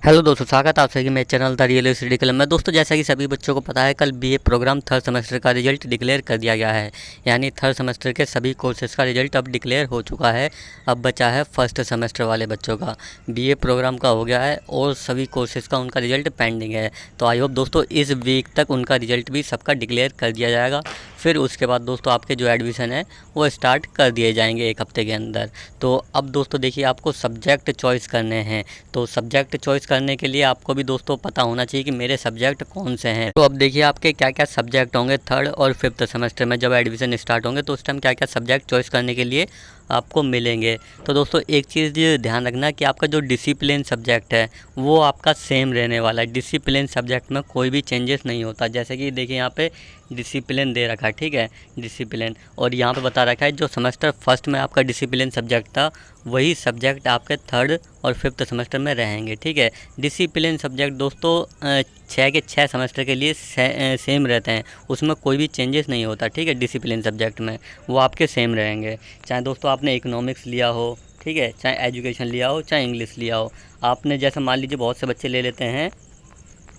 Hello दोस्तों, स्वागत है आप सभी मेरे channel the real study club में। दोस्तों, जैसा कि सभी बच्चों को पता है, कल बीए प्रोग्राम थर्ड सेमेस्टर का रिजल्ट डिक्लेयर कर दिया गया है। यानी थर्ड सेमेस्टर के सभी कोर्सेज़ का रिजल्ट अब डिक्लेयर हो चुका है। अब बचा है फर्स्ट सेमेस्टर वाले बच्चों का। बीए प्रोग्राम का हो गया है और सभी कोर्सेज़ का उनका रिजल्ट पेंडिंग है। तो आई होप दोस्तों इस वीक तक उनका रिजल्ट भी सबका डिक्लेयर कर दिया जाएगा। फिर उसके बाद दोस्तों आपके जो एडमिशन है वो स्टार्ट कर दिए जाएंगे एक हफ्ते के अंदर। तो अब दोस्तों देखिए, आपको सब्जेक्ट चॉइस करने हैं। तो सब्जेक्ट चॉइस करने के लिए आपको भी दोस्तों पता होना चाहिए कि मेरे सब्जेक्ट कौन से हैं। तो अब देखिए आपके क्या क्या सब्जेक्ट होंगे थर्ड और फिफ्थ सेमेस्टर में जब एडमिशन स्टार्ट होंगे, तो उस टाइम क्या क्या सब्जेक्ट चॉइस करने के लिए आपको मिलेंगे। तो दोस्तों एक चीज़ ध्यान रखना कि आपका जो डिसिप्लिन सब्जेक्ट है वो आपका सेम रहने वाला है। डिसिप्लिन सब्जेक्ट में कोई भी चेंजेस नहीं होता। जैसे कि देखिए यहाँ पे डिसिप्लिन दे रखा है, ठीक है, डिसिप्लिन, और यहाँ पे बता रखा है जो सेमेस्टर फर्स्ट में आपका डिसिप्लिन सब्जेक्ट था वही सब्जेक्ट आपके थर्ड और फिफ्थ सेमेस्टर में रहेंगे, ठीक है। डिसिप्लिन सब्जेक्ट दोस्तों 6 के 6 सेमेस्टर के लिए सेम रहते हैं, उसमें कोई भी चेंजेस नहीं होता, ठीक है। डिसिप्लिन सब्जेक्ट में वो आपके सेम रहेंगे, चाहे दोस्तों आपने इकोनॉमिक्स लिया हो, ठीक है, चाहे एजुकेशन लिया हो, चाहे इंग्लिश लिया हो। आपने जैसे मान लीजिए बहुत से बच्चे ले लेते हैं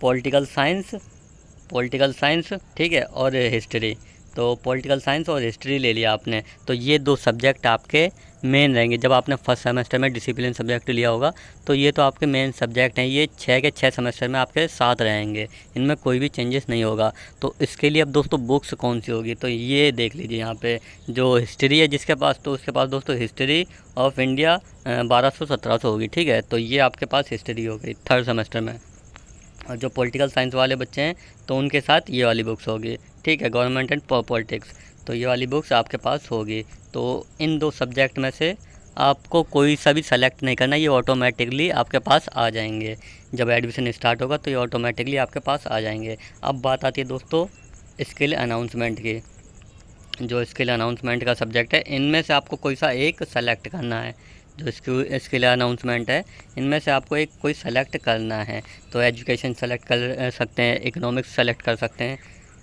पॉलिटिकल साइंस, ठीक है, और हिस्ट्री। तो पॉलिटिकल साइंस और हिस्ट्री ले लिया आपने, तो ये दो सब्जेक्ट आपके मेन रहेंगे। जब आपने फर्स्ट सेमेस्टर में डिसिप्लिन सब्जेक्ट लिया होगा तो ये तो आपके मेन सब्जेक्ट हैं, ये 6 के 6 सेमेस्टर में आपके साथ रहेंगे, इनमें कोई भी चेंजेस नहीं होगा। तो इसके लिए अब दोस्तों बुक्स कौन सी होगी, तो ये देख लीजिए यहाँ पे जो हिस्ट्री है जिसके पास, तो उसके पास दोस्तों हिस्ट्री ऑफ इंडिया 1200-1700 होगी, ठीक है। तो ये आपके पास हिस्ट्री हो गई थर्ड सेमेस्टर में। और जो पॉलिटिकल साइंस वाले बच्चे हैं तो उनके साथ ये वाली बुक्स होगी, ठीक है, गवर्नमेंट एंड पॉलिटिक्स। तो ये वाली बुक्स आपके पास होगी। तो इन दो सब्जेक्ट में से आपको कोई सा भी सेलेक्ट नहीं करना, ये ऑटोमेटिकली आपके पास आ जाएंगे। जब एडमिशन स्टार्ट होगा तो ये ऑटोमेटिकली आपके पास आ जाएंगे। अब बात आती है दोस्तों स्किल अनाउंसमेंट की। जो स्किल अनाउंसमेंट का सब्जेक्ट है इनमें से आपको कोई सा एक सेलेक्ट करना है। जो स्किल अनाउंसमेंट है इनमें से आपको एक कोई सेलेक्ट करना है। तो एजुकेशन सेलेक्ट कर सकते हैं, इकोनॉमिक्स सेलेक्ट कर सकते हैं,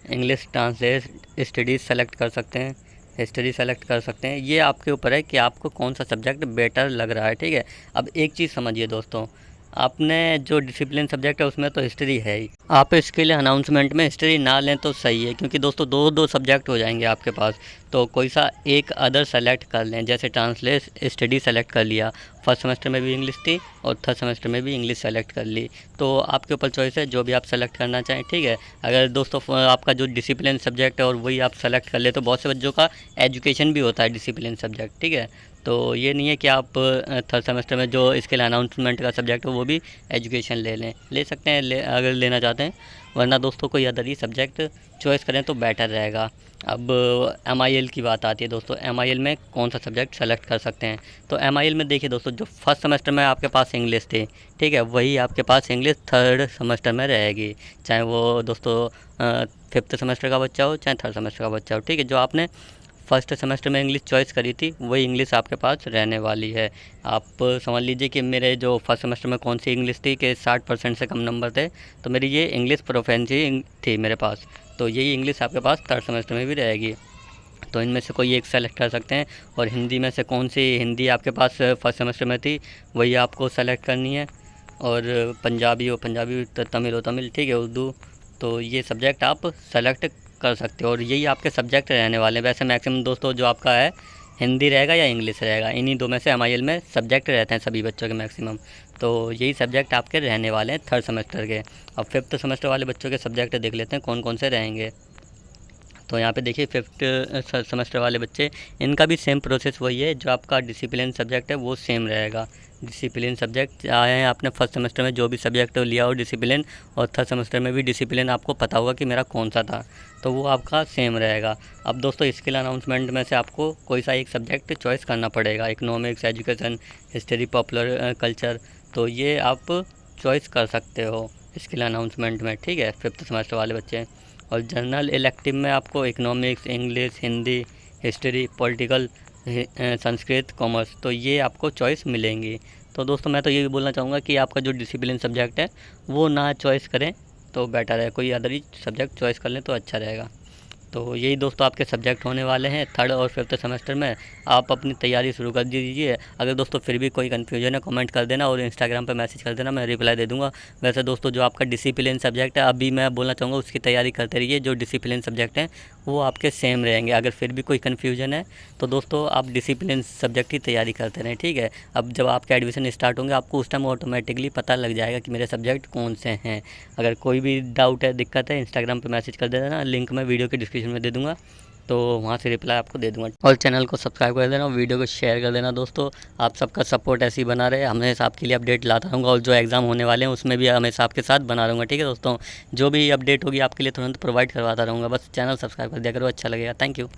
इंग्लिश ट्रांसलेट स्टडीज़ सेलेक्ट कर सकते हैं, हिस्ट्री सेलेक्ट कर सकते हैं। ये आपके ऊपर है कि आपको कौन सा सब्जेक्ट बेटर लग रहा है, ठीक है। अब एक चीज़ समझिए दोस्तों, आपने जो डिसिप्लिन सब्जेक्ट है उसमें तो हिस्ट्री है ही। आप इसके लिए अनाउंसमेंट में हिस्ट्री ना लें तो सही है, क्योंकि दोस्तों दो दो सब्जेक्ट हो जाएंगे आपके पास। तो कोई सा एक अदर सेलेक्ट कर लें, जैसे ट्रांसलेट स्टडी सेलेक्ट कर लिया, फर्स्ट सेमेस्टर में भी इंग्लिश थी और थर्ड सेमेस्टर में भी इंग्लिश सेलेक्ट कर ली। तो आपके ऊपर चॉइस है जो भी आप सेलेक्ट करना चाहें, ठीक है। अगर दोस्तों आपका जो डिसिप्लिन सब्जेक्ट है और वही आप सेलेक्ट कर ले, तो बहुत से बच्चों का एजुकेशन भी होता है डिसिप्लिन सब्जेक्ट, ठीक है। तो ये नहीं है कि आप थर्ड सेमेस्टर में जो इसके लिए अनाउंसमेंट का सब्जेक्ट है वो भी एजुकेशन ले सकते हैं, अगर लेना चाहते हैं। वरना दोस्तों कोई अदर ही सब्जेक्ट चॉइस करें तो बेटर रहेगा। अब MIL की बात आती है दोस्तों, MIL में कौन सा सब्जेक्ट सेलेक्ट कर सकते हैं। तो MIL में देखिए दोस्तों, जो फर्स्ट सेमेस्टर में आपके पास इंग्लिश थी, ठीक है, वही आपके पास इंग्लिश थर्ड सेमेस्टर में रहेगी, चाहे वो दोस्तों फिफ्थ सेमेस्टर का बच्चा हो चाहे थर्ड सेमेस्टर का बच्चा हो, ठीक है। जो आपने फर्स्ट सेमेस्टर में इंग्लिश चॉइस करी थी वही इंग्लिश आपके पास रहने वाली है। आप समझ लीजिए कि मेरे जो फर्स्ट सेमेस्टर में कौन सी इंग्लिश थी कि 60% से कम नंबर थे, तो मेरी ये इंग्लिश प्रोफेंसी थी मेरे पास। तो यही इंग्लिश आपके पास थर्ड सेमेस्टर में भी रहेगी। तो इनमें से कोई एक सेलेक्ट कर सकते हैं। और हिंदी में से कौन सी हिंदी आपके पास फर्स्ट सेमेस्टर में थी वही आपको सेलेक्ट करनी है। और पंजाबी हो पंजाबी, तमिल हो तमिल, ठीक है, उर्दू। तो ये सब्जेक्ट आप सेलेक्ट कर सकते हो और यही आपके सब्जेक्ट रहने वाले हैं। वैसे मैक्सिमम दोस्तों जो आपका है हिंदी रहेगा या इंग्लिश रहेगा, इन्हीं दो में से MIL में सब्जेक्ट रहते हैं सभी बच्चों के मैक्सिमम। तो यही सब्जेक्ट आपके रहने वाले हैं थर्ड सेमेस्टर के। अब फिफ्थ सेमेस्टर वाले बच्चों के सब्जेक्ट देख लेते हैं कौन कौन से रहेंगे। तो यहाँ पे देखिए फिफ्थ सेमेस्टर वाले बच्चे, इनका भी सेम प्रोसेस वही है, जो आपका डिसिप्लिन सब्जेक्ट है वो सेम रहेगा। डिसिप्लिन सब्जेक्ट आए हैं आपने फर्स्ट सेमेस्टर में जो भी सब्जेक्ट लिया हो डिसिप्लिन, और थर्ड सेमेस्टर में भी डिसिप्लिन आपको पता होगा कि मेरा कौन सा था, तो वो आपका सेम रहेगा। अब दोस्तों स्किल अनाउंसमेंट में से आपको कोई सा एक सब्जेक्ट चॉइस करना पड़ेगा, economics, education, history, popular culture. तो ये आप चॉइस कर सकते हो स्किल अनाउंसमेंट में, ठीक है, फिफ्थ सेमेस्टर वाले बच्चे। और जनरल इलेक्टिव में आपको economics, English, Hindi, history, political, Sanskrit, commerce, तो ये आपको चॉइस मिलेंगी। तो दोस्तों मैं तो ये भी बोलना चाहूँगा कि आपका जो डिसिप्लिन सब्जेक्ट है वो ना चॉइस करें तो बेटर है, कोई अदर ही सब्जेक्ट चॉइस कर लें तो अच्छा रहेगा। तो यही दोस्तों आपके सब्जेक्ट होने वाले हैं 3rd और 5th सेमेस्टर में। आप अपनी तैयारी शुरू कर दीजिए। अगर दोस्तों फिर भी कोई कन्फ्यूजन है कमेंट कर देना और इंस्टाग्राम पे मैसेज कर देना, मैं रिप्लाई दे दूँगा। वैसे दोस्तों जो आपका डिसिप्लिन सब्जेक्ट है, अभी मैं बोलना चाहूँगा उसकी तैयारी करते रहिए। जो डिसिप्लिन सब्जेक्ट हैं वो आपके सेम रहेंगे। अगर फिर भी कोई कन्फ्यूजन है तो दोस्तों आप डिसिप्लिन सब्जेक्ट की तैयारी करते रहें, ठीक है। अब जब आपके एडमिशन स्टार्ट होंगे आपको उस टाइम ऑटोमेटिकली पता लग जाएगा कि मेरे सब्जेक्ट कौन से हैं। अगर कोई भी डाउट है, दिक्कत है, इंस्टाग्राम पे मैसेज कर देना, लिंक मैं वीडियो के डिस्क्रिप्शन में दे दूँगा, तो वहाँ से रिप्लाई आपको दे दूँगा। और चैनल को सब्सक्राइब कर देना और वीडियो को शेयर कर देना दोस्तों। आप सबका सपोर्ट ऐसे ही बना रहे, हमेशा आपके लिए अपडेट लाता रहूँगा और जो एग्ज़ाम होने वाले हैं उसमें भी हमेशा आपके साथ बना रहूँगा, ठीक है दोस्तों। जो भी अपडेट होगी आपके लिए तुरंत प्रोवाइड करवाता रहूँगा। बस चैनल सब्सक्राइब कर दिया करो, अच्छा लगेगा। Thank you.